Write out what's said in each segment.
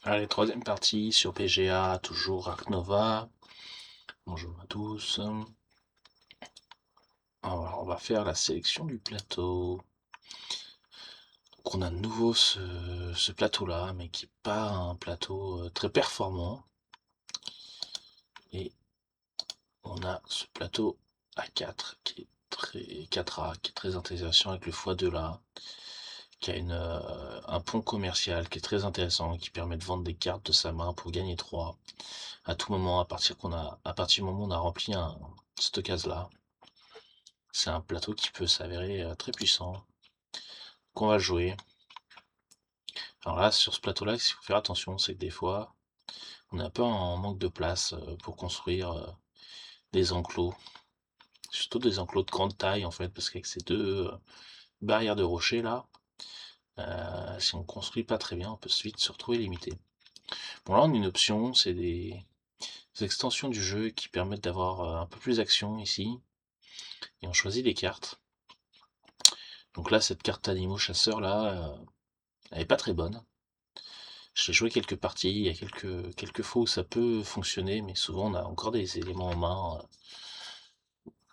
Allez, troisième partie sur PGA, toujours Ark Nova. Bonjour à tous. Alors, on va faire la sélection du plateau. Donc, on a de nouveau ce plateau-là, mais qui n'est pas un plateau très performant. Et on a ce plateau A4 qui est très 4A, qui est très intéressant avec le x2 là, qui a un pont commercial qui est très intéressant, qui permet de vendre des cartes de sa main pour gagner 3 à tout moment à partir du moment où on a rempli cette case là. C'est un plateau qui peut s'avérer très puissant, qu'on va jouer. Alors là, sur ce plateau-là, ce qu'il faut faire attention, c'est que des fois, on est un peu en manque de place pour construire des enclos. Surtout des enclos de grande taille, en fait, parce qu'avec ces deux barrières de rochers là, si on construit pas très bien, on peut vite se retrouver limité. Bon, là, on a une option, c'est des extensions du jeu qui permettent d'avoir un peu plus d'action ici. Et on choisit les cartes. Donc là, cette carte animaux chasseur là, elle est pas très bonne. J'ai joué quelques parties, il y a quelques fois où ça peut fonctionner, mais souvent on a encore des éléments en main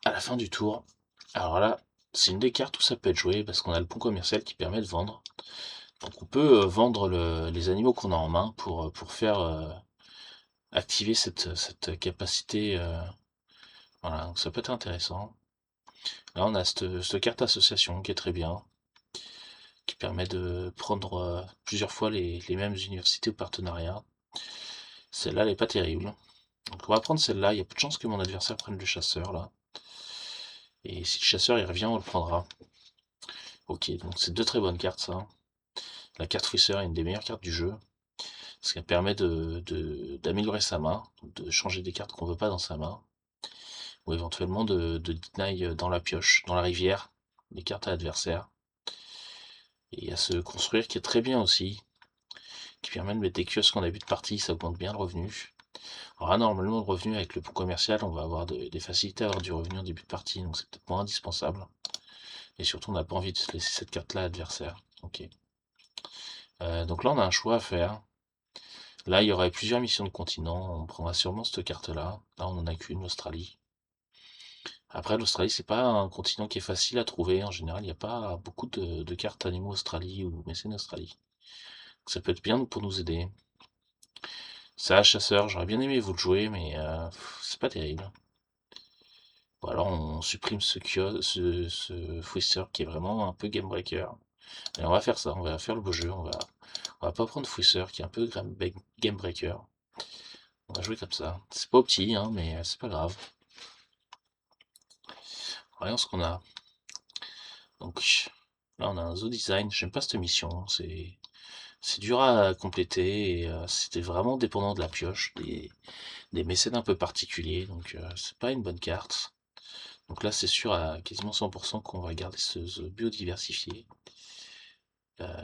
à la fin du tour. Alors là, c'est une des cartes où ça peut être joué parce qu'on a le pont commercial qui permet de vendre. Donc on peut vendre les animaux qu'on a en main pour faire activer cette capacité. Voilà, donc ça peut être intéressant. Là on a cette carte association qui est très bien, qui permet de prendre plusieurs fois les mêmes universités ou partenariats. Celle-là, elle est pas terrible. Donc on va prendre celle-là, il y a peu de chances que mon adversaire prenne le chasseur là. Et si le chasseur il revient, on le prendra. Ok, donc c'est deux très bonnes cartes ça. La carte fouisseur est une des meilleures cartes du jeu. Parce qu'elle permet d'améliorer sa main, de changer des cartes qu'on veut pas dans sa main. Ou éventuellement de deny dans la pioche, dans la rivière, les cartes à l'adversaire. Et il y a ce construire qui est très bien aussi, qui permet de mettre des kiosques en début de partie, ça augmente bien le revenu. Alors là, normalement, le revenu avec le pont commercial, on va avoir des facilités à avoir du revenu en début de partie, donc c'est peut-être pas indispensable. Et surtout, on n'a pas envie de se laisser cette carte-là à l'adversaire. Ok. Donc là, on a un choix à faire. Là, il y aurait plusieurs missions de continent. On prendra sûrement cette carte-là. Là, on n'en a qu'une, l'Australie. Après, l'Australie, c'est pas un continent qui est facile à trouver. En général, il n'y a pas beaucoup de cartes animaux Australie ou mécènes Australie. Ça peut être bien pour nous aider. Ça, chasseur, j'aurais bien aimé vous le jouer, mais c'est pas terrible. Ou alors on supprime ce fouisseur qui est vraiment un peu game breaker. Et on va faire ça, on va faire le beau jeu, on va pas prendre fouisseur qui est un peu game breaker. On va jouer comme ça. C'est pas au petit, hein, mais c'est pas grave. Voyons ce qu'on a. Donc là on a un zoo design, j'aime pas cette mission, c'est dur à compléter et c'était vraiment dépendant de la pioche, des mécènes un peu particuliers, donc c'est pas une bonne carte. Donc là c'est sûr à quasiment 100% qu'on va garder ce biodiversifié.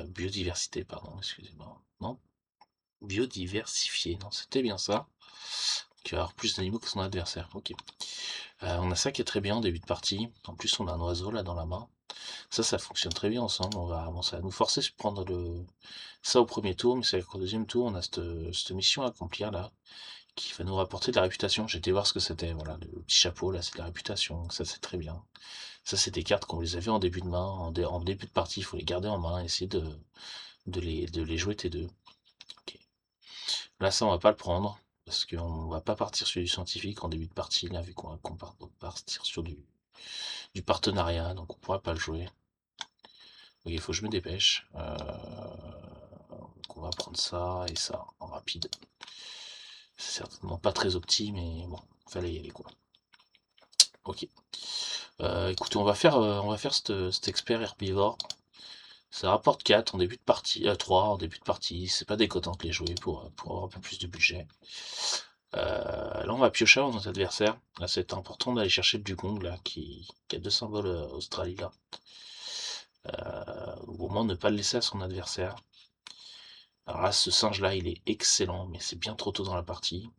Biodiversité, pardon, excusez-moi. Non, biodiversifié, non, c'était bien ça. Qui va avoir plus d'animaux que son adversaire. Ok. On a ça qui est très bien en début de partie. En plus, on a un oiseau là dans la main. Ça fonctionne très bien ensemble. Ça va nous forcer à prendre ça au premier tour, mais c'est qu'au deuxième tour, on a cette mission à accomplir là, qui va nous rapporter de la réputation. J'ai été voir ce que c'était. Voilà, le petit chapeau là, c'est de la réputation. Ça, c'est très bien. Ça, c'est des cartes qu'on les avait en début de main, en début de partie. Il faut les garder en main, essayer de les jouer T2. Ok. Là, ça, on va pas le prendre, parce qu'on va pas partir sur du scientifique en début de partie, là, vu qu'on va partir sur du partenariat, donc on pourra pas le jouer. Ok, il faut que je me dépêche. Donc on va prendre ça et ça en rapide. C'est certainement pas très opti, mais bon, fallait y aller quoi. Ok. Écoutez, on va faire cet expert herbivore. Ça rapporte 4 en début de partie, 3 en début de partie. C'est pas déconnant de les jouer pour avoir un peu plus de budget. Là, on va piocher avant notre adversaire. Là, c'est important d'aller chercher le dugong, là, qui a deux symboles Australie, là. Ou au moins ne pas le laisser à son adversaire. Alors là, ce singe-là, il est excellent, mais c'est bien trop tôt dans la partie.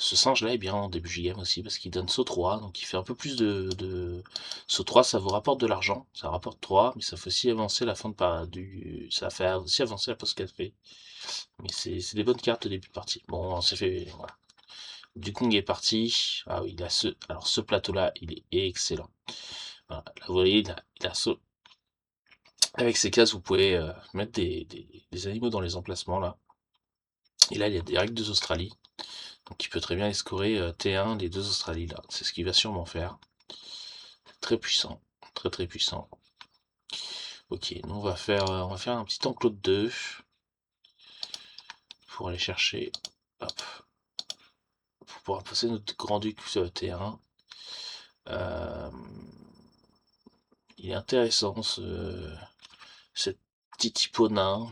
Ce singe-là est bien en début de game aussi parce qu'il donne saut 3, donc il fait un peu plus Saut 3, ça vous rapporte de l'argent, ça rapporte 3, mais ça fait aussi avancer la fin ça fait aussi avancer la pause café. Mais c'est des bonnes cartes au début de partie. Bon, on s'est fait... Voilà. Dukong est parti. Ah oui, alors ce plateau-là, il est excellent. Voilà, là, vous voyez, il a saut. Avec ces cases, vous pouvez mettre des animaux dans les emplacements, là. Et là, il y a des règles des Australie. Donc il peut très bien les scorer T1, les deux Australies là. C'est ce qu'il va sûrement faire. Très puissant. Très très puissant. Ok, nous on va faire un petit enclos de 2. Pour aller chercher. Hop. Pour pouvoir passer notre grand-duc sur le T1. Il est intéressant ce petit typo nain.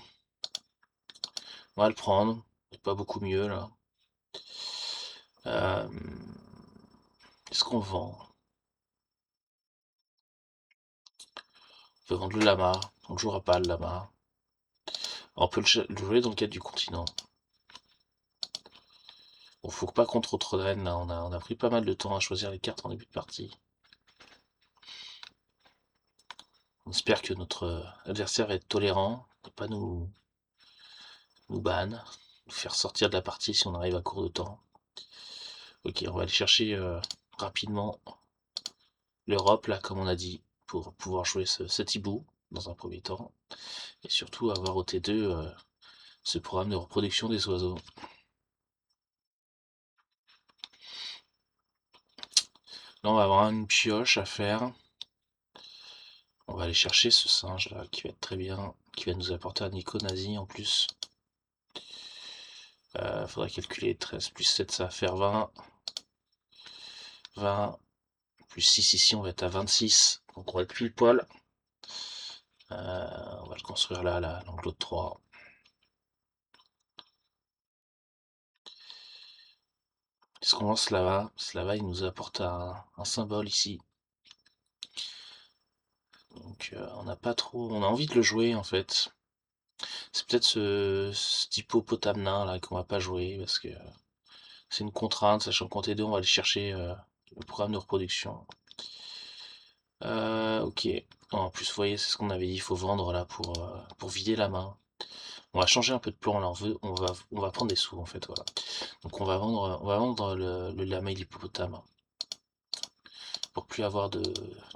On va le prendre. Il n'est pas beaucoup mieux là. Euh, Qu'est-ce qu'on vend? On peut vendre le lama. On ne jouera pas le lama. On peut le jouer dans le cadre du continent. Bon, faut pas qu'on trop traîne là. On a pris pas mal de temps à choisir les cartes en début de partie. On espère que notre adversaire va être tolérant et pas nous ban, nous faire sortir de la partie si on arrive à court de temps. Ok, on va aller chercher rapidement l'Europe là, comme on a dit, pour pouvoir jouer cet hibou dans un premier temps. Et surtout avoir au T2 ce programme de reproduction des oiseaux. Là, on va avoir une pioche à faire. On va aller chercher ce singe là qui va être très bien, qui va nous apporter un ico nazi en plus. Faudrait calculer 13 plus 7, ça va faire 20. 20 plus 6 ici, on va être à 26. Donc on va être pile poil. On va le construire là, l'enclos de 3. Qu'est-ce qu'on lance là-bas? Là-bas, il nous apporte un symbole ici. Donc on n'a pas trop... On a envie de le jouer en fait. C'est peut-être ce hippopotame nain là qu'on va pas jouer parce que c'est une contrainte, sachant qu'en T2 on va aller chercher le programme de reproduction. Ok. En plus, vous voyez, c'est ce qu'on avait dit, il faut vendre là pour vider la main. On va changer un peu de plan là, on va prendre des sous en fait, voilà. Donc on va vendre le lama et l'hippopotame. Pour plus avoir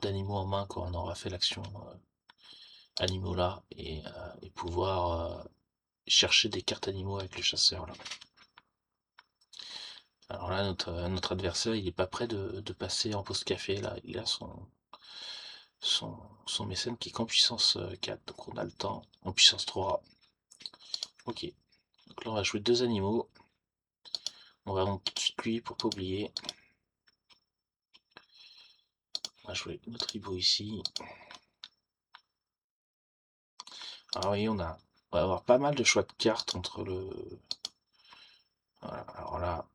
d'animaux en main quand on aura fait l'action animaux là et pouvoir chercher des cartes animaux avec le chasseur là. Alors là, notre adversaire, il est pas prêt de passer en pause café là. Il a son mécène qui est qu'en puissance 4, donc on a le temps. En puissance 3. Ok. Donc là, on va jouer deux animaux. On va vendre tout de suite lui pour pas oublier. On va jouer notre hibou ici. Alors oui, on va avoir pas mal de choix de cartes entre le... Voilà, alors là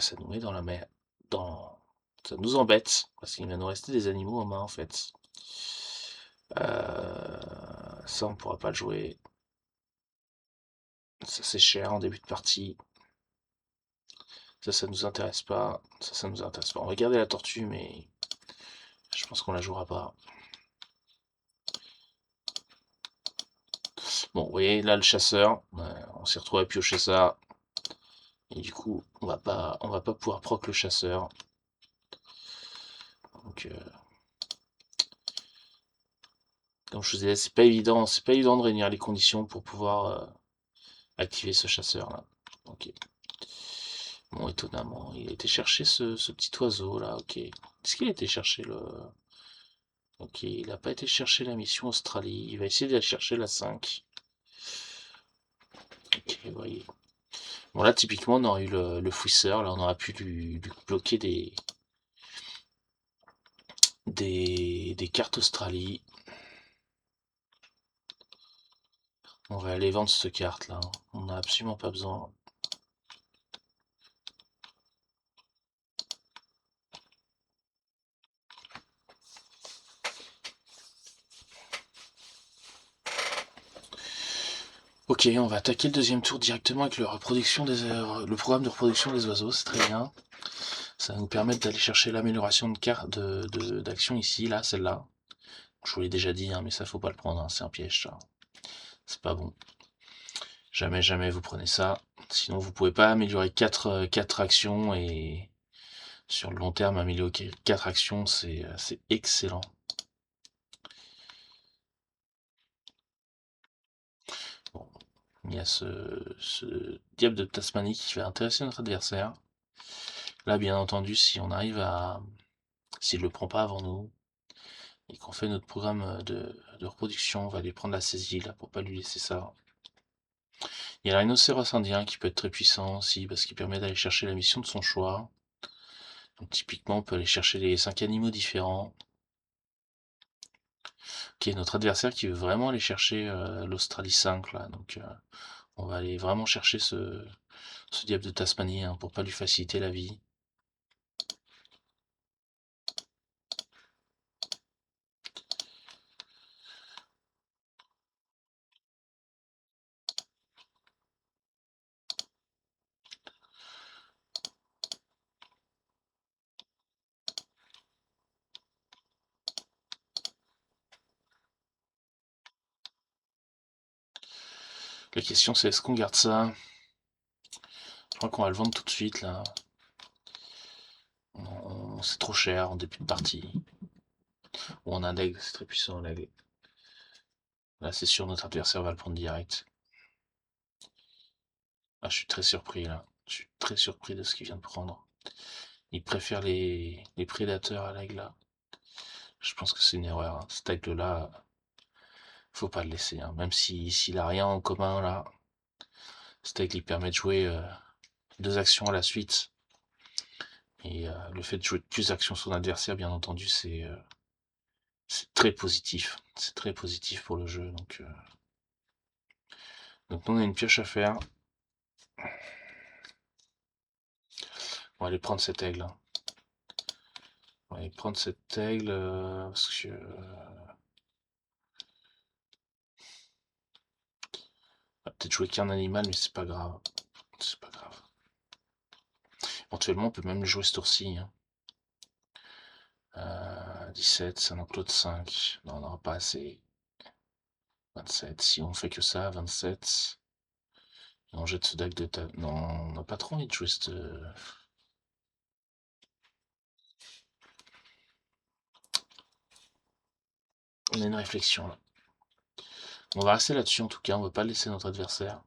ça nous met dans la mer. Ça nous embête, parce qu'il va nous rester des animaux en main en fait. Ça on pourra pas le jouer. Ça c'est cher en début de partie. Ça nous intéresse pas. Ça nous intéresse pas. On va garder la tortue, mais je pense qu'on la jouera pas. Bon, vous voyez, là le chasseur, on s'est retrouvé à piocher ça. Et du coup, on va pas pouvoir proc le chasseur. Donc, comme je vous disais, c'est pas évident de réunir les conditions pour pouvoir activer ce chasseur là. Ok. Bon, étonnamment, il a été chercher ce petit oiseau là, ok. Est-ce qu'il a été chercher le... Ok, il n'a pas été chercher la mission Australie, il va essayer d'aller chercher la 5. Ok, vous voyez. Bon là, typiquement, on aurait eu le fouisseur, là on aurait pu lui bloquer des cartes Australie. On va aller vendre cette carte là, on n'a absolument pas besoin. Ok, on va attaquer le deuxième tour directement avec le programme de reproduction des oiseaux, c'est très bien. Ça va nous permettre d'aller chercher l'amélioration de carte d'action ici, là, celle-là. Je vous l'ai déjà dit, hein, mais ça faut pas le prendre, hein, c'est un piège ça. C'est pas bon. Jamais, jamais vous prenez ça. Sinon vous pouvez pas améliorer 4 actions et sur le long terme améliorer 4 actions, c'est excellent. Bon, il y a ce diable de Tasmanie qui va intéresser notre adversaire. Là, bien entendu, si on arrive à... S'il le prend pas avant nous, et qu'on fait notre programme de reproduction, on va lui prendre la saisie, là, pour pas lui laisser ça. Il y a le rhinocéros indien qui peut être très puissant aussi, parce qu'il permet d'aller chercher la mission de son choix. Donc typiquement, on peut aller chercher les 5 animaux différents. Ok, notre adversaire qui veut vraiment aller chercher l'Australie 5, là. Donc on va aller vraiment chercher ce diable de Tasmanie, hein, pour pas lui faciliter la vie. La question c'est est-ce qu'on garde ça? Je crois qu'on va le vendre tout de suite là. C'est trop cher en début de partie. Ou on a un aigle, c'est très puissant l'aigle. Là c'est sûr notre adversaire va le prendre direct. Ah, je suis très surpris là. Je suis très surpris de ce qu'il vient de prendre. Il préfère les prédateurs à l'aigle là. Je pense que c'est une erreur, hein. Cet aigle là, faut pas le laisser, hein. Même s'il a rien en commun là. Cet aigle il permet de jouer 2 actions à la suite. Et le fait de jouer plus d'actions sur son adversaire, bien entendu, c'est très positif. C'est très positif pour le jeu. Donc nous, on a une pioche à faire. On va aller prendre cet aigle, hein. On va aller prendre cet aigle parce que on va peut-être jouer qu'un animal, mais c'est pas grave. C'est pas grave. Éventuellement, on peut même le jouer ce tour-ci, hein. 17, c'est un enclos de 5. Non, on n'aura pas assez. 27, si on fait que ça, 27. Et on jette ce deck de table. Non, on n'a pas trop envie de jouer cette... On a une réflexion là. On va rester là-dessus en tout cas, on va pas laisser notre adversaire.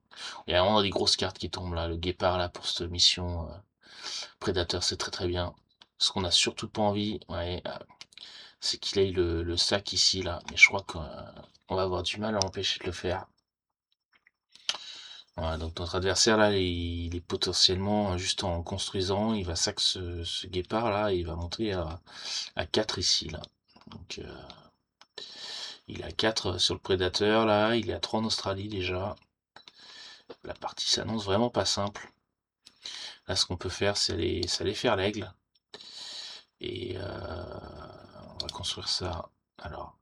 Il y a vraiment des grosses cartes qui tombent là. Le guépard là pour cette mission prédateur, c'est très très bien. Ce qu'on a surtout pas envie, ouais, c'est qu'il ait le sac ici là. Mais je crois qu'on va avoir du mal à empêcher de le faire. Voilà, donc notre adversaire là, il est potentiellement juste en construisant, il va sac ce guépard là, et il va monter à 4 ici là. Donc il est à 4 sur le prédateur là, il est à 3 en Australie déjà. La partie s'annonce vraiment pas simple. Là, ce qu'on peut faire, c'est aller faire l'aigle. Et on va construire ça. Alors,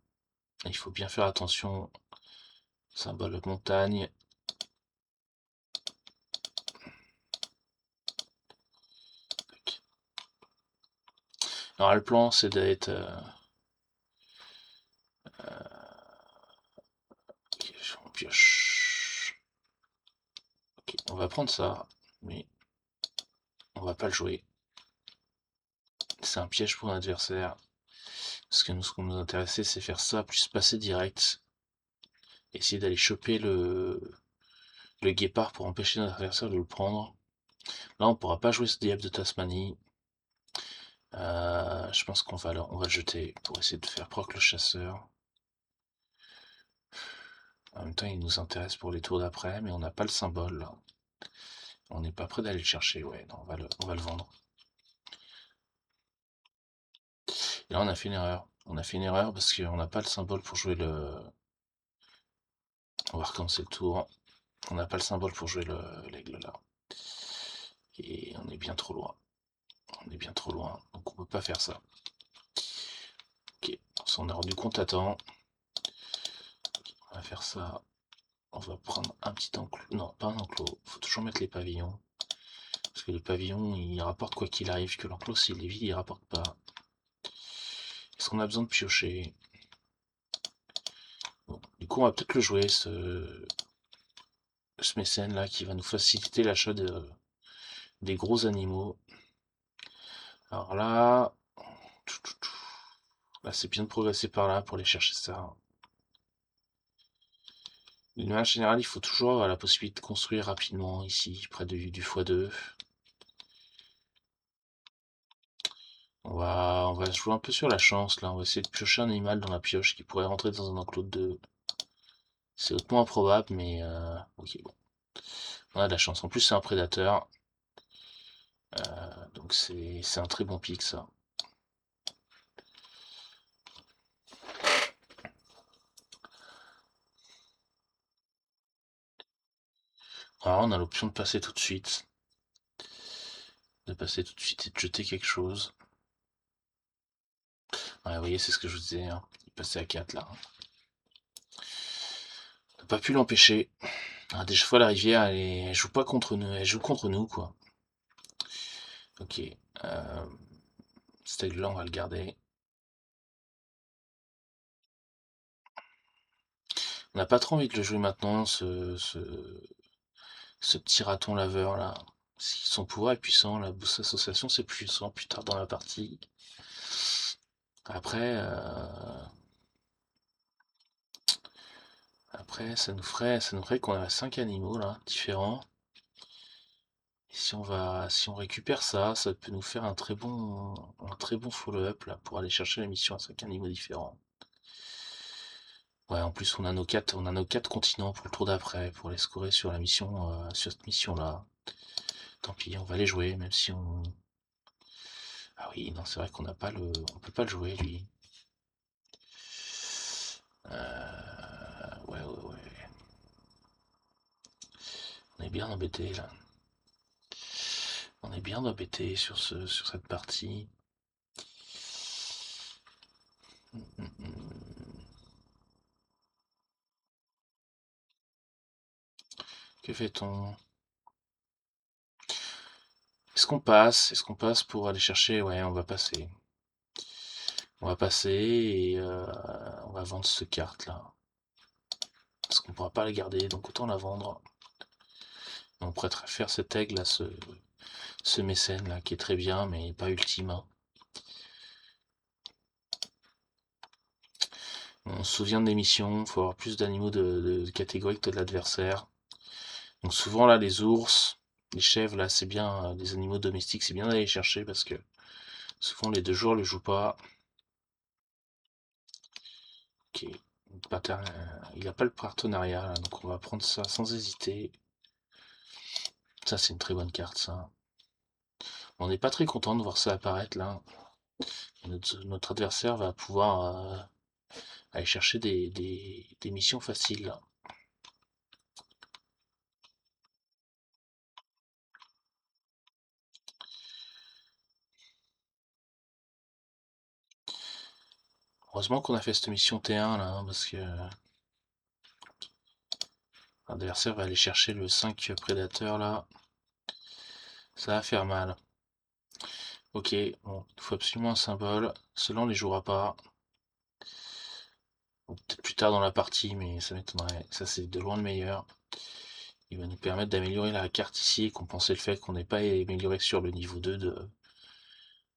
il faut bien faire attention. Symbole de montagne. Alors, le plan, c'est d'être... ok, on pioche. Ok, on va prendre ça, mais on va pas le jouer. C'est un piège pour l'adversaire. Parce que nous, ce qu'on nous intéressait, c'est faire ça, plus passer direct. Essayer d'aller choper le guépard pour empêcher notre adversaire de le prendre. Là, on pourra pas jouer ce diable de Tasmanie. Je pense on va le jeter pour essayer de faire proc le chasseur. En même temps, il nous intéresse pour les tours d'après, mais on n'a pas le symbole là. On n'est pas prêt d'aller le chercher, ouais, non, on va le vendre. Et là, on a fait une erreur. On a fait une erreur parce qu'on n'a pas le symbole pour jouer le... On va recommencer le tour. On n'a pas le symbole pour jouer l'aigle là. Et on est bien trop loin. On est bien trop loin, donc on peut pas faire ça. Ok, on s'en est rendu compte à temps. On va faire ça. on va prendre un petit enclos. Non, pas un enclos. Faut toujours mettre les pavillons. Parce que les pavillons, ils rapportent quoi qu'il arrive. Que l'enclos, s'il est vide, il rapporte pas. Est-ce qu'on a besoin de piocher? Bon, du coup, on va peut-être le jouer, ce mécène là, qui va nous faciliter l'achat des gros animaux. Alors là, là c'est bien de progresser par là pour aller chercher ça. D'une manière générale, il faut toujours avoir la possibilité de construire rapidement ici, près du x2. On va jouer un peu sur la chance là, on va essayer de piocher un animal dans la pioche qui pourrait rentrer dans un enclos de 2. C'est hautement improbable, mais ok, bon. On a de la chance. En plus, c'est un prédateur. Donc c'est un très bon pic ça. Alors on a l'option de passer tout de suite. De passer tout de suite et de jeter quelque chose. Ouais, vous voyez, c'est ce que je vous disais, hein. Il passait à 4 là. On n'a pas pu l'empêcher. Ah, des fois la rivière, elle joue pas contre nous, elle joue contre nous quoi. Ok. Cet aigle-là, on va le garder. On n'a pas trop envie de le jouer maintenant, ce petit raton laveur là. Son pouvoir est puissant, la boost association c'est puissant plus tard dans la partie. Après, ça nous ferait qu'on a 5 animaux là, différents. Et si on récupère ça, ça peut nous faire un très bon follow-up là pour aller chercher la mission à 5 animaux différents. Ouais, en plus on a nos quatre continents pour le tour d'après, pour les scorer sur la mission, sur cette mission-là. Tant pis, on va les jouer, même si on. Ah oui, non, c'est vrai qu'on n'a pas on peut pas le jouer lui. Ouais, ouais, ouais. On est bien embêté là. On est bien embêté sur cette partie. Que fait-on? Est-ce qu'on passe? Est-ce qu'on passe pour aller chercher? Ouais, on va passer. On va passer et on va vendre cette carte là. Parce qu'on pourra pas la garder, donc autant la vendre. On prêterait faire cet aigle à ce mécène là qui est très bien mais pas ultime, hein. On se souvient des missions, il faut avoir plus d'animaux de catégorie que de l'adversaire. Donc souvent là les ours, les chèvres là c'est bien, les animaux domestiques c'est bien d'aller chercher parce que souvent les 2 jours le jouent pas. Ok, il n'a pas le partenariat là, donc on va prendre ça sans hésiter. Ça c'est une très bonne carte ça. On n'est pas très content de voir ça apparaître là. Notre adversaire va pouvoir aller chercher des missions faciles là. Heureusement qu'on a fait cette mission T1 là, hein, parce que l'adversaire va aller chercher le 5 prédateur là. Ça va faire mal. Ok, bon, il faut absolument un symbole. Cela on les jouera pas. Ou peut-être plus tard dans la partie, mais ça m'étonnerait. Ça c'est de loin le meilleur. Il va nous permettre d'améliorer la carte ici et compenser le fait qu'on n'ait pas amélioré sur le niveau 2 de.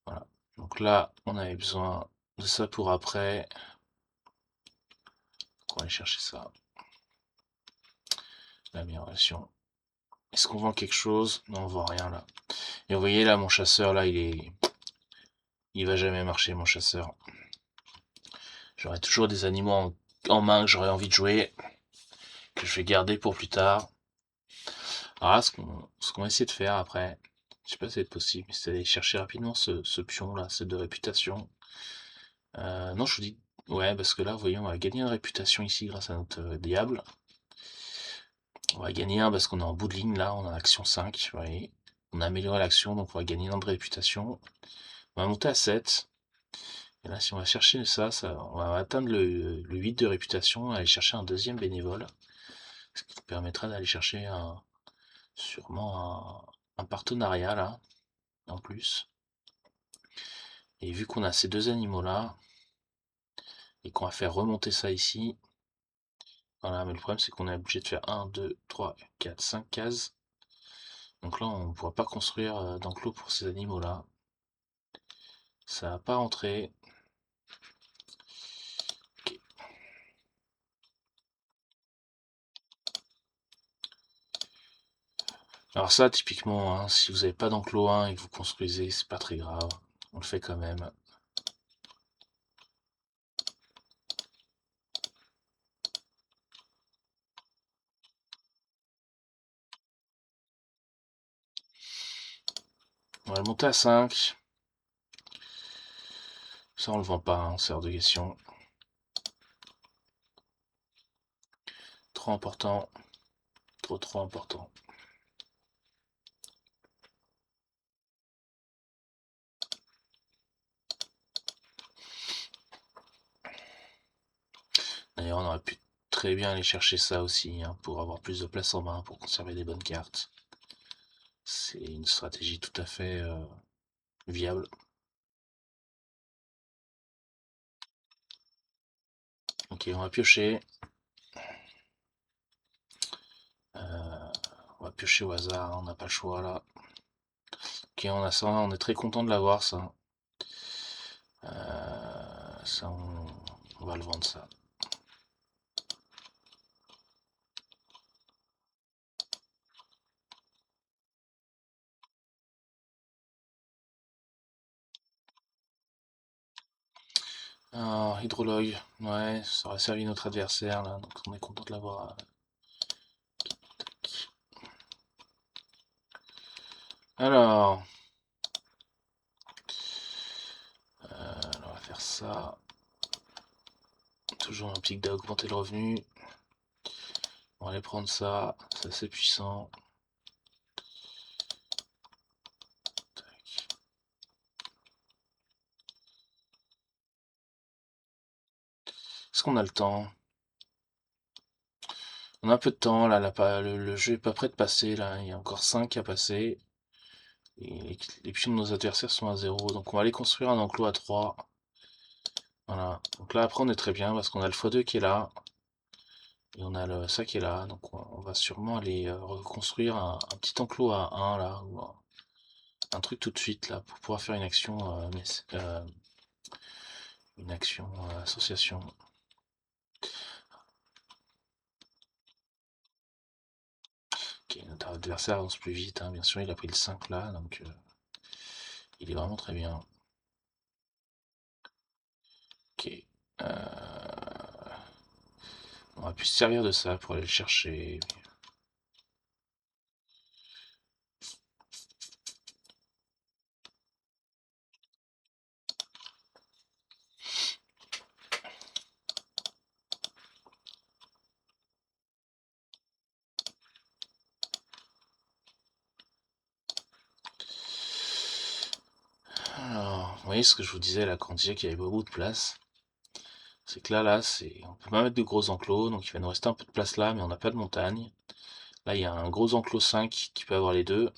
Voilà. Donc là, on avait besoin de ça pour après. On va aller chercher ça. L'amélioration. Est-ce qu'on vend quelque chose? Non, on vend rien là. Et vous voyez là, mon chasseur là, il va jamais marcher, mon chasseur. J'aurai toujours des animaux en main que j'aurais envie de jouer, que je vais garder pour plus tard. Alors là, ce qu'on va essayer de faire après, je sais pas si c'est possible, mais c'est d'aller chercher rapidement ce pion là, c'est de réputation. Non, je vous dis, ouais, parce que là, vous voyez, on va gagner une réputation ici grâce à notre diable. On va gagner un parce qu'on est en bout de ligne là, on a action 5, vous voyez. On a amélioré l'action, donc on va gagner un de réputation. On va monter à 7. Et là, si on va chercher ça, on va atteindre le 8 de réputation, aller chercher un deuxième bénévole. permettra d'aller chercher sûrement un partenariat là, en plus. Et vu qu'on a ces deux animaux là, et qu'on va faire remonter ça ici, voilà, mais le problème c'est qu'on est obligé de faire 1, 2, 3, 4, 5 cases. Donc là on ne pourra pas construire d'enclos pour ces animaux là. Ça va pas rentrer. Ok. Alors ça typiquement, hein, si vous n'avez pas d'enclos 1 et que vous construisez, c'est pas très grave. On le fait quand même. On va le monter à 5. Ça on le vend pas, hein, c'est hors de question. Trop important. Trop important. D'ailleurs on aurait pu très bien aller chercher ça aussi, hein, pour avoir plus de place en main, pour conserver des bonnes cartes. C'est une stratégie tout à fait viable. Ok, on va piocher. On va piocher au hasard, hein, on n'a pas le choix là. Ok, on a ça, on est très content de l'avoir ça. Ça, on va le vendre ça. Alors, hydrologue, ouais, ça aurait servi notre adversaire là, donc on est content de l'avoir. Alors, on va faire ça. Toujours un pic d'augmenter le revenu. On va aller prendre ça, c'est assez puissant. Est-ce qu'on a le temps? On a un peu de temps là, le jeu est pas prêt de passer là, il y a encore 5 à passer. Et les pions de nos adversaires sont à 0, donc on va aller construire un enclos à 3. Voilà, donc là après on est très bien parce qu'on a le x2 qui est là. Et on a ça qui est là, donc on va sûrement aller reconstruire un petit enclos à 1 là, ou un truc tout de suite là, pour pouvoir faire une action association. Ok, notre adversaire avance plus vite, hein, bien sûr, il a pris le 5 là, donc il est vraiment très bien. Ok. On va plus se servir de ça pour aller le chercher. Alors, vous voyez ce que je vous disais là quand on disait qu'il y avait beaucoup de place. C'est que là, on peut pas mettre de gros enclos, donc il va nous rester un peu de place là, mais on n'a pas de montagne. Là, il y a un gros enclos 5 qui peut avoir les deux.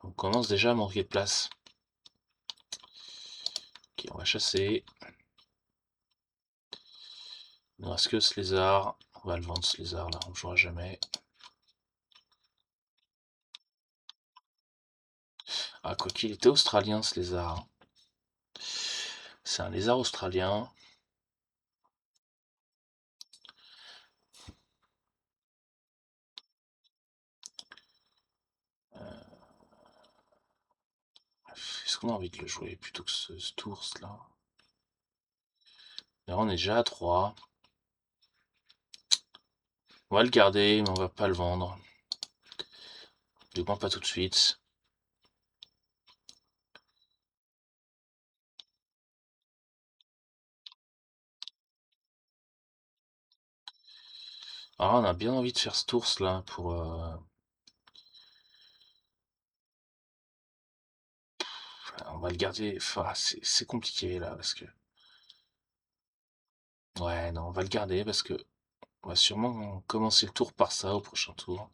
On commence déjà à manquer de place. Ok, on va chasser. Il ne reste que ce lézard. On va le vendre ce lézard là, on ne jouera jamais. Ah, quoi qu'il était australien ce lézard. C'est un lézard australien. Est-ce qu'on a envie de le jouer plutôt que ce tours là? Là, on est déjà à 3. On va le garder, mais on va pas le vendre. Du moins pas tout de suite. Alors on a bien envie de faire ce tours là pour... on va le garder. Enfin, c'est compliqué là parce que... Ouais, non, on va le garder parce que On va sûrement commencer le tour par ça au prochain tour.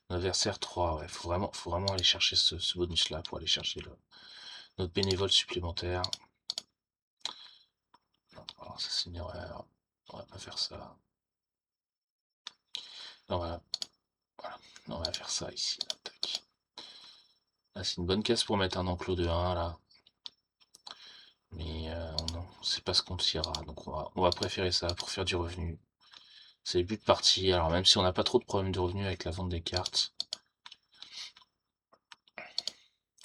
L'adversaire 3, ouais, faut vraiment aller chercher ce bonus-là pour aller chercher notre bénévole supplémentaire. Non, alors ça c'est une erreur. On va pas faire ça. Non, voilà. Non, on va faire ça ici. Là, tac. Là, c'est une bonne case pour mettre un enclos de 1 là. Mais non, c'est pas ce qu'on tirera. Donc on va préférer ça pour faire du revenu. C'est le but de partie. Alors même si on n'a pas trop de problèmes de revenu avec la vente des cartes.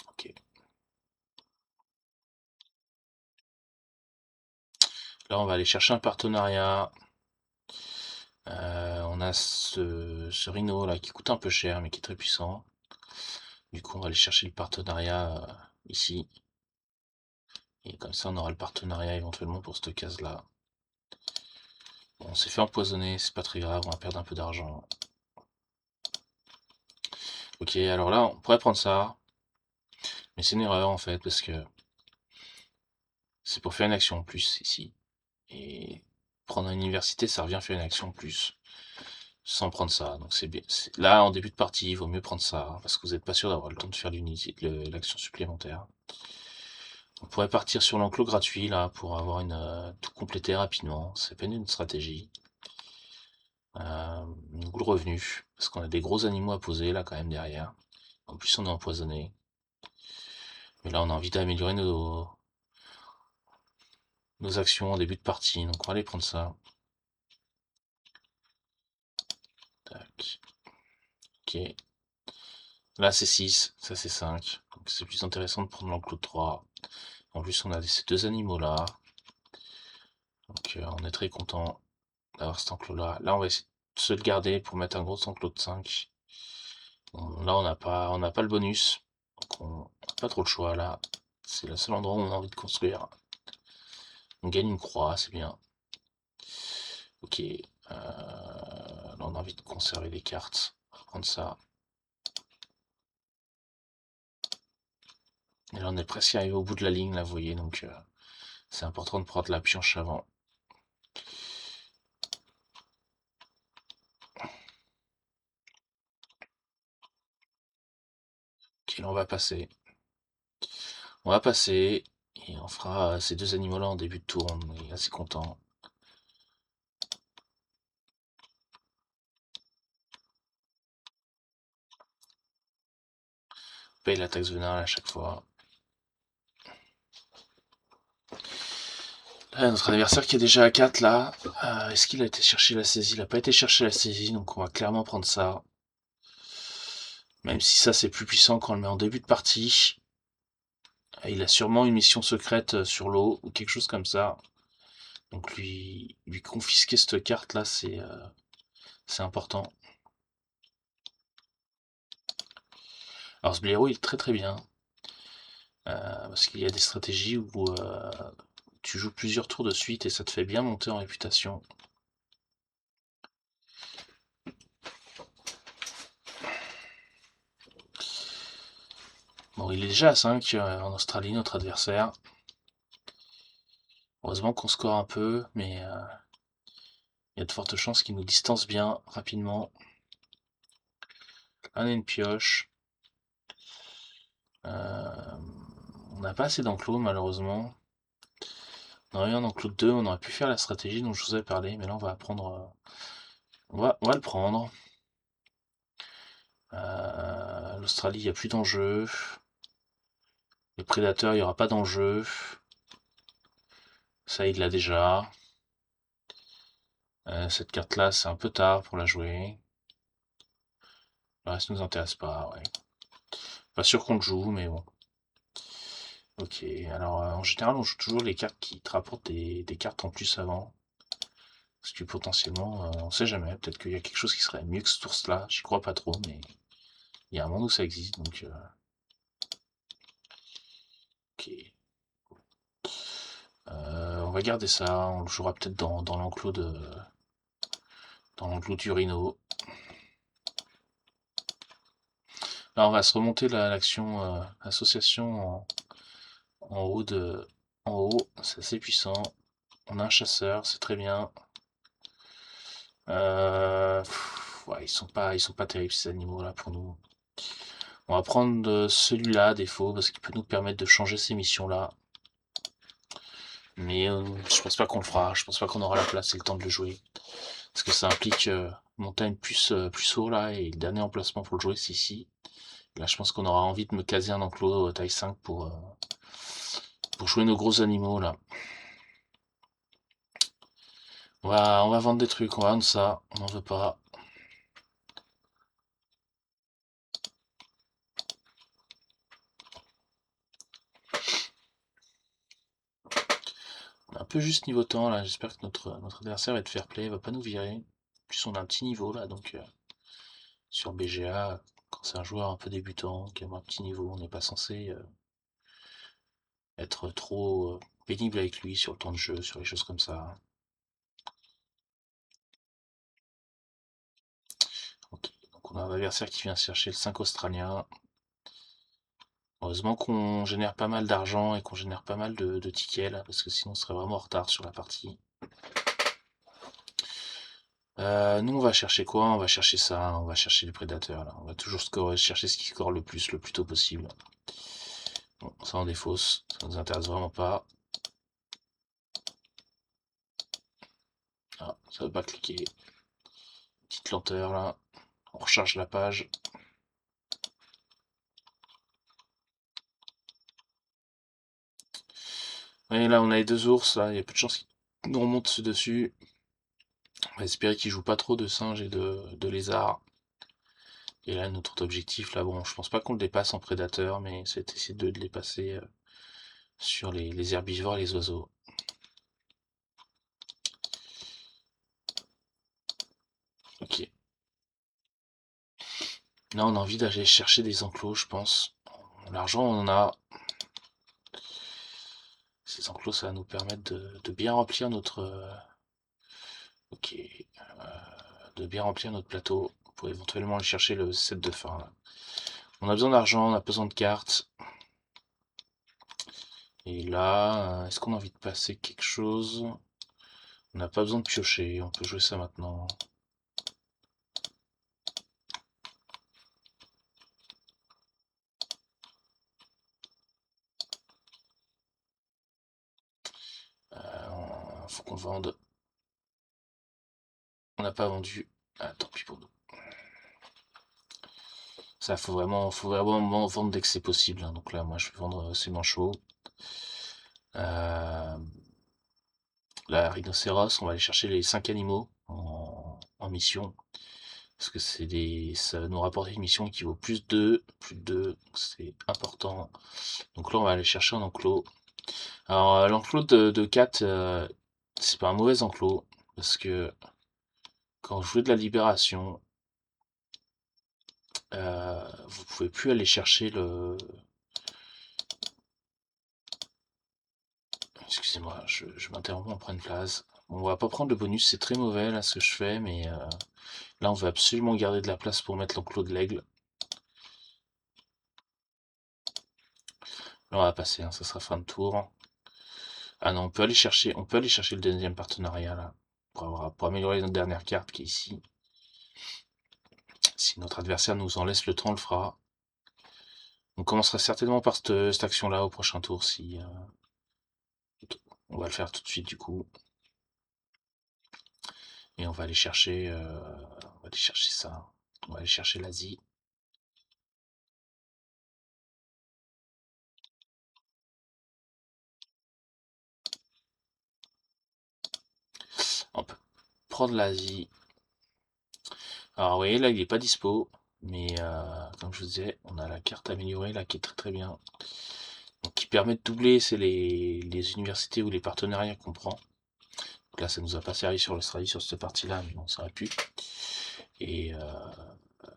Ok. Là on va aller chercher un partenariat. On a ce Rhino là qui coûte un peu cher mais qui est très puissant. Du coup on va aller chercher le partenariat ici. Et comme ça on aura le partenariat éventuellement pour cette case là. Bon, on s'est fait empoisonner, c'est pas très grave, on va perdre un peu d'argent. Ok, alors là on pourrait prendre ça. Mais c'est une erreur en fait parce que c'est pour faire une action en plus ici. Et prendre une université ça revient faire une action en plus. Sans prendre ça, donc c'est bien. Là, en début de partie, il vaut mieux prendre ça, parce que vous n'êtes pas sûr d'avoir le temps de faire l'action supplémentaire. On pourrait partir sur l'enclos gratuit, là, pour avoir tout complété rapidement. C'est pas une stratégie. Ou le revenu, parce qu'on a des gros animaux à poser, là, quand même, derrière. En plus, on est empoisonné. Mais là, on a envie d'améliorer nos actions en début de partie, donc on va aller prendre ça. Tac. Ok. Là, c'est 6, ça c'est 5. Donc c'est plus intéressant de prendre l'enclos de 3. En plus, on a ces deux animaux-là. Donc on est très content d'avoir cet enclos-là. Là, on va essayer de se le garder pour mettre un gros enclos de 5. Bon, là, on n'a pas le bonus. Donc on n'a pas trop le choix, là. C'est le seul endroit où on a envie de construire. On gagne une croix, c'est bien. Ok. Là, on a envie de conserver les cartes. On va prendre ça. Et là, on est presque arrivé au bout de la ligne, là, vous voyez. Donc c'est important de prendre la pioche avant. Ok, là, on va passer. On va passer. Et on fera ces deux animaux-là en début de tour. On est assez content. Paye la taxe vénale à chaque fois. Là, notre adversaire qui est déjà à 4 là. Est-ce qu'il a été chercher la saisie? Il n'a pas été chercher la saisie, donc on va clairement prendre ça. Même si ça c'est plus puissant quand on le met en début de partie. Il a sûrement une mission secrète sur l'eau ou quelque chose comme ça. Donc lui confisquer cette carte là, c'est important. Alors ce blaireau il est très très bien. Parce qu'il y a des stratégies où tu joues plusieurs tours de suite et ça te fait bien monter en réputation. Bon, il est déjà à 5 en Australie, notre adversaire. Heureusement qu'on score un peu, mais il y a de fortes chances qu'il nous distance bien rapidement. On a une pioche. On n'a pas assez d'enclos malheureusement. On aurait eu un enclos de 2, on aurait pu faire la stratégie dont je vous ai parlé, mais là on va prendre. On va le prendre. L'Australie, il n'y a plus d'enjeu. Le prédateur, il n'y aura pas d'enjeu. Ça, il l'a déjà. Cette carte-là, c'est un peu tard pour la jouer. Le reste nous intéresse pas, ouais. Pas sûr qu'on le joue, mais bon. Ok, alors en général, on joue toujours les cartes qui te rapportent des cartes en plus avant. Parce que potentiellement, on sait jamais, peut-être qu'il y a quelque chose qui serait mieux que ce ours-là. J'y crois pas trop, mais il y a un monde où ça existe, donc. Ok. On va garder ça, on le jouera peut-être dans l'enclos du Rhino. Là, on va se remonter l'action association en haut en haut, c'est assez puissant. On a un chasseur, c'est très bien. Ouais, ils sont pas terribles ces animaux-là pour nous. On va prendre celui-là, défaut, parce qu'il peut nous permettre de changer ces missions-là. Mais je pense pas qu'on le fera, je pense pas qu'on aura la place et le temps de le jouer. Parce que ça implique montagne plus haut là, et le dernier emplacement pour le jouer c'est ici. Là je pense qu'on aura envie de me caser un enclos taille 5 pour jouer nos gros animaux là. On va vendre des trucs, on va vendre ça, on n'en veut pas. On est un peu juste niveau temps là, j'espère que notre adversaire va être fair play, il va pas nous virer. En plus on a un petit niveau là, donc sur BGA, quand c'est un joueur un peu débutant, qui a un petit niveau, on n'est pas censé être trop pénible avec lui sur le temps de jeu, sur les choses comme ça. Ok, donc on a un adversaire qui vient chercher le 5 australien. Heureusement qu'on génère pas mal d'argent et qu'on génère pas mal de tickets là, parce que sinon on serait vraiment en retard sur la partie. Nous on va chercher quoi? On va chercher ça, hein, on va chercher les prédateurs là. On va toujours chercher ce qui score le plus tôt possible. Bon, ça on défausse, ça nous intéresse vraiment pas. Ah, ça veut pas cliquer. Petite lenteur là. On recharge la page. Et là on a les deux ours là, il y a peu de chances qu'ils nous remontent dessus. On va espérer qu'ils jouent pas trop de singes et de lézards. Et là, notre objectif, là, bon, je pense pas qu'on le dépasse en prédateur, mais c'est essayer de les passer sur les herbivores et les oiseaux. Ok. Là, on a envie d'aller chercher des enclos, je pense. L'argent, on en a. Ces enclos, ça va nous permettre de bien remplir notre... ok. De bien remplir notre plateau pour éventuellement aller chercher le set de fin. Là. On a besoin d'argent, on a besoin de cartes. Et là, est-ce qu'on a envie de passer quelque chose? On n'a pas besoin de piocher, on peut jouer ça maintenant. Faut qu'on vende. On n'a pas vendu. Ah, tant pis pour nous. Ça, faut vraiment vendre dès que c'est possible, hein. Donc là, moi, je vais vendre ces manchots. Euh, la rhinocéros, on va aller chercher les 5 animaux en mission. Parce que ça va nous rapporter une mission qui vaut plus de 2, c'est important. Donc là, on va aller chercher un enclos. Alors, l'enclos de 4, c'est pas un mauvais enclos. Parce que quand je jouais de la libération, vous pouvez plus aller chercher le... Excusez-moi, je m'interromps, on prend une place. On va pas prendre le bonus, c'est très mauvais là ce que je fais, mais là on veut absolument garder de la place pour mettre l'enclos de l'aigle. Là on va passer, hein, ça sera fin de tour. Ah non, on peut aller chercher le deuxième partenariat là, pour améliorer notre dernière carte qui est ici. Si notre adversaire nous en laisse le temps, on le fera. On commencera certainement par cette action-là au prochain tour si... on va le faire tout de suite du coup. Et on va aller chercher, ça. On va aller chercher l'Asie. On peut prendre l'Asie. Alors vous voyez là il est pas dispo. Mais comme je vous disais, on a la carte améliorée là qui est très très bien. Donc, qui permet de doubler, c'est les universités ou les partenariats qu'on prend. Donc là ça nous a pas servi sur l'Australie sur cette partie-là, mais bon ça aurait pu. Et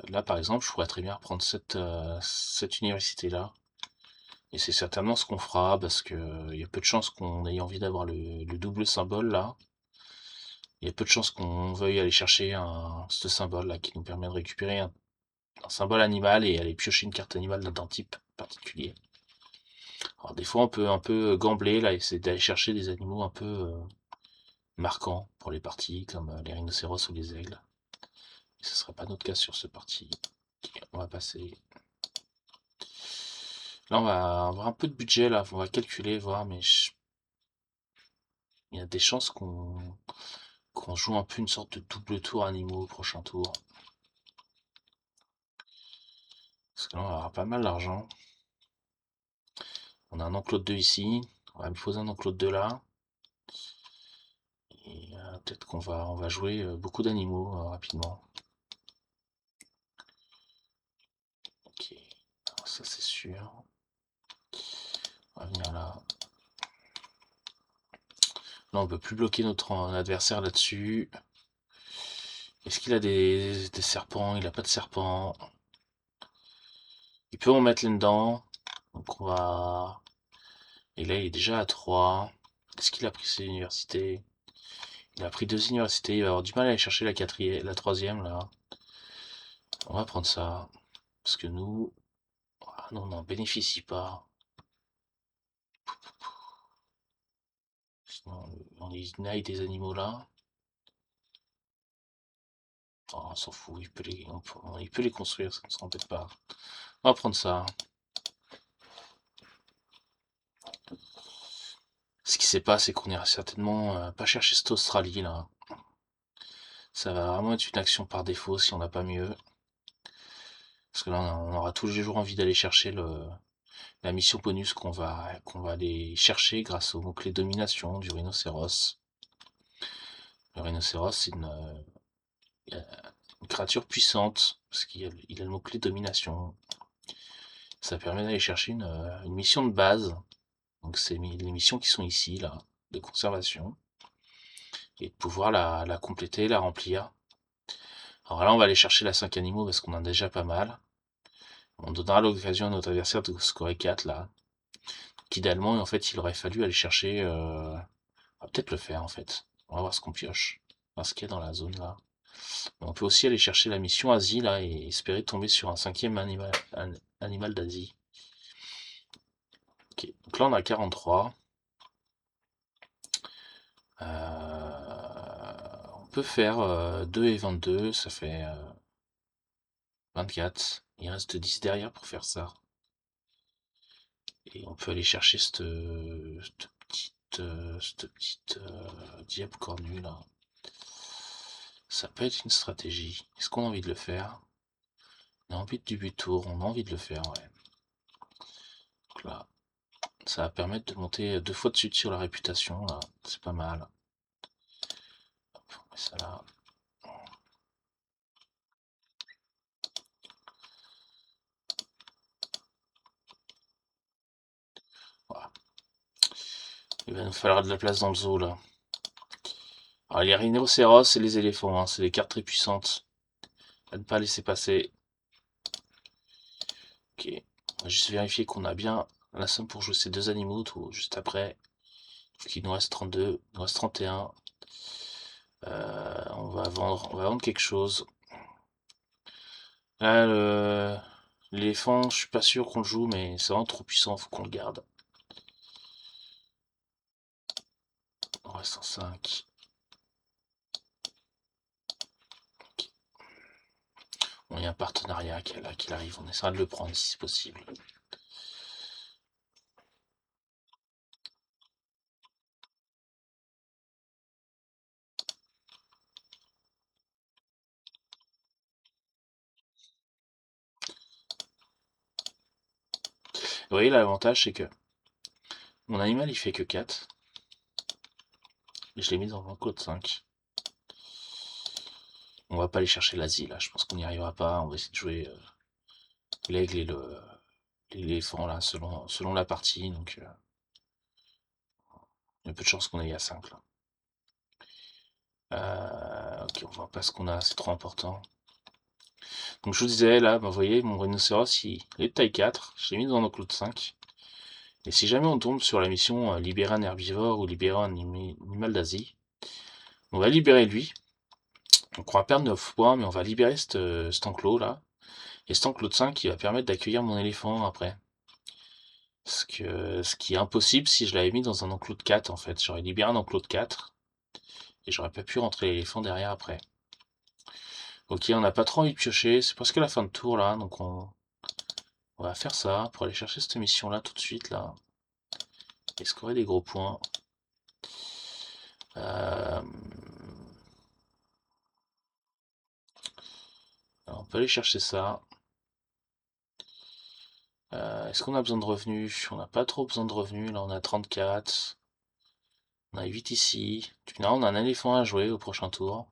là par exemple je pourrais très bien reprendre cette université-là. Et c'est certainement ce qu'on fera parce que il y a peu de chances qu'on ait envie d'avoir le double symbole là. Il y a peu de chances qu'on veuille aller chercher ce symbole là qui nous permet de récupérer un symbole animal et aller piocher une carte animale d'un type particulier. Alors des fois on peut un peu gambler là, essayer d'aller chercher des animaux un peu marquants pour les parties, comme les rhinocéros ou les aigles. Et ce ne sera pas notre cas sur ce parti. Ok, on va passer. Là, on va avoir un peu de budget, là. On va calculer, voir, mais il y a des chances qu'on joue un peu une sorte de double tour animaux au prochain tour. Parce que là, on va avoir pas mal d'argent. On a un enclos de 2 ici. On va me poser un enclos de 2 là. Et peut-être on va jouer beaucoup d'animaux rapidement. Ok, alors ça c'est sûr. On va venir là. Là, on peut plus bloquer notre adversaire là-dessus. Est-ce qu'il a des serpents? Il a pas de serpents. Il peut en mettre là-dedans. Donc on va... Et là, il est déjà à 3. Est-ce qu'il a pris ses universités? Il a pris 2 universités. Il va avoir du mal à aller chercher la quatrième, la troisième, là. On va prendre ça. Parce que nous... Ah non, on n'en bénéficie pas. Sinon, on est naille des animaux là. Oh, on s'en fout, il peut les construire, ça ne s'embête pas. On va prendre ça. Ce qui s'est passé, c'est qu'on ira certainement pas chercher cette Australie là. Ça va vraiment être une action par défaut si on n'a pas mieux. Parce que là, on aura tous les jours envie d'aller chercher la mission bonus qu'on va aller chercher grâce au mot-clé domination du rhinocéros. Le rhinocéros, c'est une créature puissante, parce qu'il a le mot-clé domination. Ça permet d'aller chercher une mission de base. Donc c'est les missions qui sont ici, là, de conservation. Et de pouvoir la compléter, la remplir. Alors là, on va aller chercher la 5 animaux parce qu'on en a déjà pas mal. On donnera l'occasion à notre adversaire de scorer 4 là. Qu'idéalement, en fait, il aurait fallu aller chercher... On va peut-être le faire en fait. On va voir ce qu'on pioche. Voir ce qu'il y a dans la zone là. On peut aussi aller chercher la mission Asie là et espérer tomber sur un cinquième animal d'Asie. Ok, donc là on a 43. On peut faire 2 et 22, ça fait 24. Il reste 10 derrière pour faire ça. Et on peut aller chercher cette petite diable cornue là. Ça peut être une stratégie. Est-ce qu'on a envie de le faire? On a envie du but tour, on a envie de le faire, ouais. Donc là, ça va permettre de monter 2 fois de suite sur la réputation, là. C'est pas mal. Hop, on met ça là. Voilà. Il va nous falloir de la place dans le zoo, là. Alors, les rhinocéros et les éléphants, hein, c'est des cartes très puissantes. À ne pas laisser passer. Ok. On va juste vérifier qu'on a bien la somme pour jouer ces deux animaux, tout juste après. Il nous reste 32, il nous reste 31. On va vendre quelque chose. Là, l'éléphant, je suis pas sûr qu'on le joue, mais c'est vraiment trop puissant, faut qu'on le garde. On reste en 5. Bon, il y a un partenariat qui arrive, on essaiera de le prendre si c'est possible. Vous voyez, l'avantage, c'est que mon animal, il fait que 4. Et je l'ai mis dans un code 5. On va pas aller chercher l'Asie, là. Je pense qu'on n'y arrivera pas. On va essayer de jouer l'aigle et l'éléphant, là, selon la partie. Donc, il y a peu de chances qu'on aille à 5, là. Ok, on voit pas ce qu'on a, c'est trop important. Donc je vous disais, là, bah, vous voyez, mon rhinocéros, il est de taille 4. Je l'ai mis dans un enclos de 5. Et si jamais on tombe sur la mission libérer un herbivore ou libérer un animal d'Asie, on va libérer lui. Donc on va perdre 9 points, mais on va libérer cet enclos là. Et cet enclos de 5 il va permettre d'accueillir mon éléphant après. Ce qui est impossible si je l'avais mis dans un enclos de 4 en fait. J'aurais libéré un enclos de 4. Et j'aurais pas pu rentrer l'éléphant derrière après. Ok, on n'a pas trop envie de piocher, c'est presque la fin de tour là, donc on va faire ça pour aller chercher cette mission là tout de suite là. Et scorer des gros points. Alors, on peut aller chercher ça. Est-ce qu'on a besoin de revenus? On n'a pas trop besoin de revenus, là on a 34. On a 8 ici. Non, on a un éléphant à jouer au prochain tour.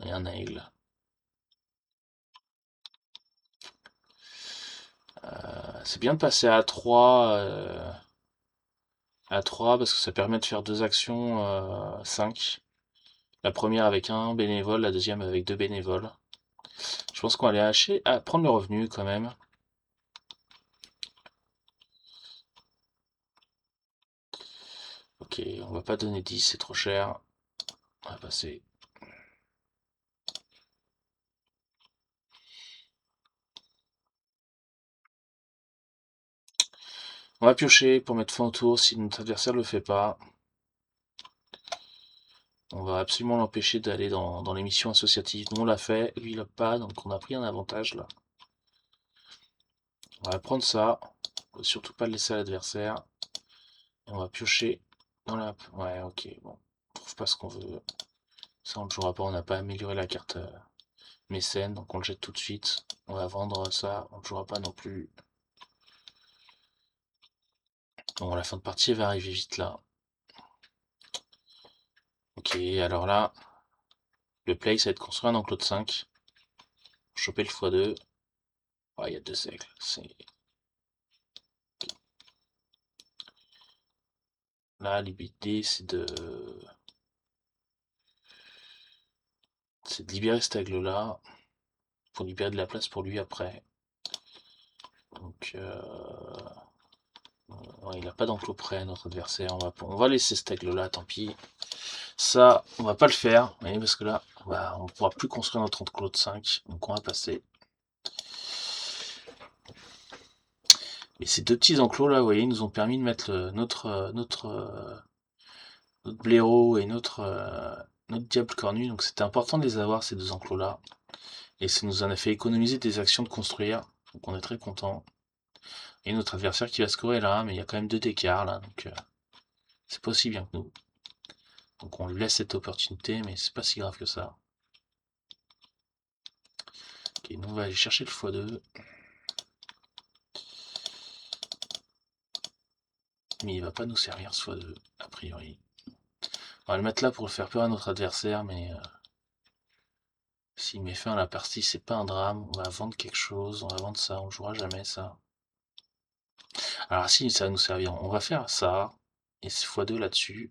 Et un aigle. C'est bien de passer à 3, parce que ça permet de faire deux actions 5. La première avec un bénévole, la deuxième avec deux bénévoles. Je pense qu'on va aller prendre le revenu quand même. Ok, on va pas donner 10, c'est trop cher. On va passer. On va piocher pour mettre fin au tour si notre adversaire le fait pas. On va absolument l'empêcher d'aller dans les missions associatives. Nous on l'a fait, lui il l'a pas, donc on a pris un avantage là. On va prendre ça. On va surtout pas le laisser à l'adversaire. On va piocher dans la... Ouais, ok, bon. On trouve pas ce qu'on veut. Ça, on le jouera pas. On n'a pas amélioré la carte mécène, donc on le jette tout de suite. On va vendre ça. On le jouera pas non plus. Bon, la fin de partie va arriver vite là. Ok, alors là, le play, ça va être construire un enclos de 5. Choper le x2. Ouais, il y a deux aigles. Là, l'idée, c'est de libérer cet aigle-là. Pour libérer de la place pour lui après. Donc, ouais, il n'a pas d'enclos près, notre adversaire. On va laisser cet aigle-là, tant pis. Ça, on va pas le faire, vous voyez, parce que là, on ne pourra plus construire notre enclos de 5. Donc on va passer. Et ces deux petits enclos là, vous voyez, nous ont permis de mettre notre blaireau et notre diable cornu. Donc c'était important de les avoir, ces deux enclos là. Et ça nous en a fait économiser des actions de construire. Donc on est très content. Et notre adversaire qui va scorer là, mais il y a quand même deux d'écart là, donc c'est pas aussi bien que nous. Donc on lui laisse cette opportunité, mais c'est pas si grave que ça. Ok, nous on va aller chercher le x2. Mais il va pas nous servir ce x2, a priori. On va le mettre là pour faire peur à notre adversaire, mais s'il met fin à la partie, c'est pas un drame. On va vendre quelque chose, on va vendre ça, on jouera jamais ça. Alors si, ça va nous servir. On va faire ça, et c'est x2 là-dessus.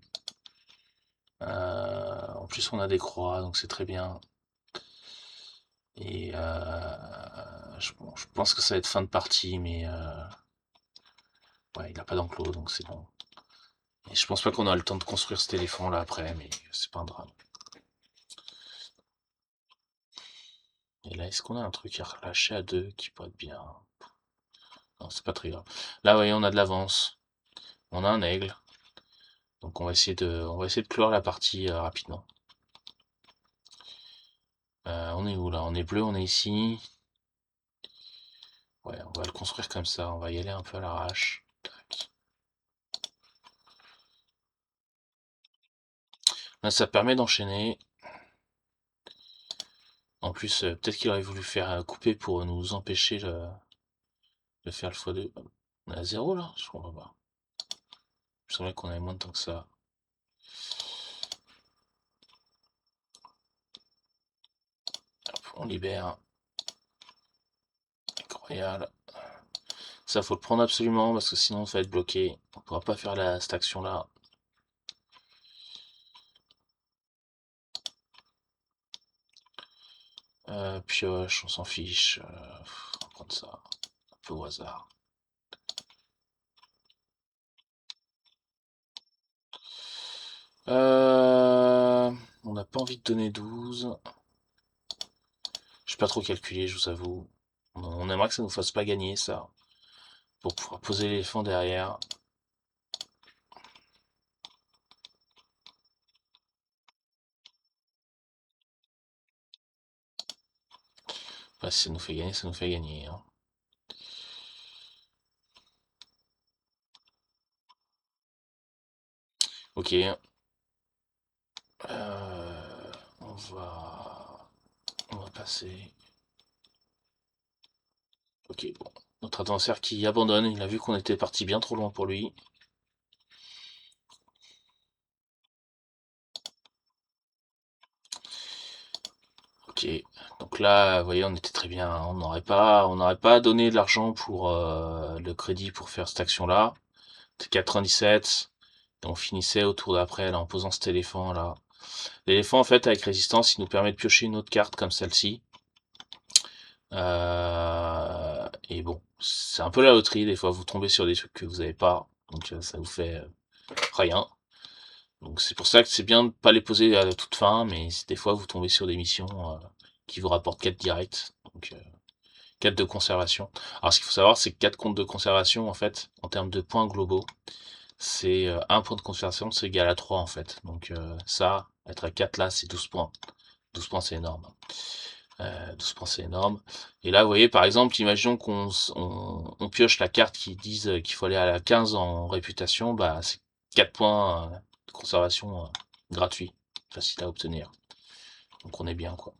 En plus on a des croix, donc c'est très bien. Et je pense que ça va être fin de partie, mais ouais, il n'a pas d'enclos, donc c'est bon. Et je pense pas qu'on a le temps de construire cet éléphant là après, mais c'est pas un drame. Et là, est-ce qu'on a un truc à relâcher à deux qui pourrait être bien? Non, c'est pas très grave. Là, vous voyez, on a de l'avance. On a un aigle. Donc on va essayer de clore la partie rapidement. On est où là? On est bleu, on est ici. Ouais, on va le construire comme ça. On va y aller un peu à l'arrache. Tac. Là, ça permet d'enchaîner. En plus, peut-être qu'il aurait voulu faire couper pour nous empêcher de faire le x2. On est à 0 là? Je comprends pas. Il me semblait qu'on avait moins de temps que ça. Hop, on libère. Incroyable. Ça, faut le prendre absolument parce que sinon, ça va être bloqué. On pourra pas faire cette action-là. Pioche, on s'en fiche. On va prendre ça. Un peu au hasard. On n'a pas envie de donner 12. Je pas trop calculé, je vous avoue. On aimerait que ça nous fasse pas gagner, ça. Pour pouvoir poser l'éléphant derrière. Bah, si ça nous fait gagner, ça nous fait gagner, hein. Ok. On va passer. Ok, bon. Notre adversaire qui abandonne, il a vu qu'on était parti bien trop loin pour lui. Ok, donc là, vous voyez, on était très bien, hein. On n'aurait pas donné de l'argent pour le crédit pour faire cette action-là. C'était 97, et on finissait au tour d'après, là, en posant cet éléphant, là. L'éléphant, en fait, avec résistance, il nous permet de piocher une autre carte comme celle-ci. Et bon, c'est un peu la loterie, des fois, vous tombez sur des trucs que vous n'avez pas, donc ça vous fait rien. Donc c'est pour ça que c'est bien de pas les poser à la toute fin, mais des fois vous tombez sur des missions qui vous rapportent 4 directs, donc 4 de conservation. Alors ce qu'il faut savoir, c'est que 4 comptes de conservation, en fait, en termes de points globaux, c'est 1 point de conservation, c'est égal à 3 en fait. Donc ça, être à 4 là, c'est 12 points. 12 points, c'est énorme. 12 points, c'est énorme. Et là, vous voyez, par exemple, imaginons qu'on pioche la carte qui dise qu'il faut aller à la 15 en réputation, bah c'est 4 points de conservation gratuits, facile à obtenir. Donc on est bien, quoi.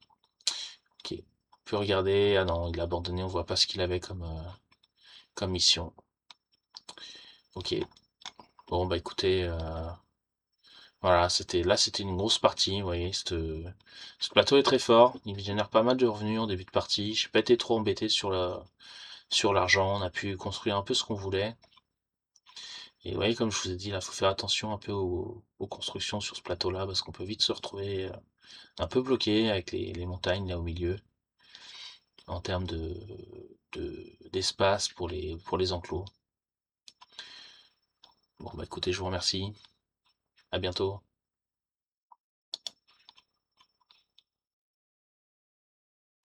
Ok. On peut regarder. Ah non, il a abandonné, on voit pas ce qu'il avait comme mission. Ok. Bon, bah écoutez, voilà, c'était une grosse partie, vous voyez. Ce plateau est très fort, il génère pas mal de revenus en début de partie. J'ai pas été trop embêté sur l'argent, on a pu construire un peu ce qu'on voulait. Et ouais, comme je vous ai dit, là, faut faire attention un peu aux constructions sur ce plateau-là, parce qu'on peut vite se retrouver un peu bloqué avec les montagnes là au milieu, en termes d'espace pour les enclos. Bon, bah écoutez, je vous remercie. À bientôt.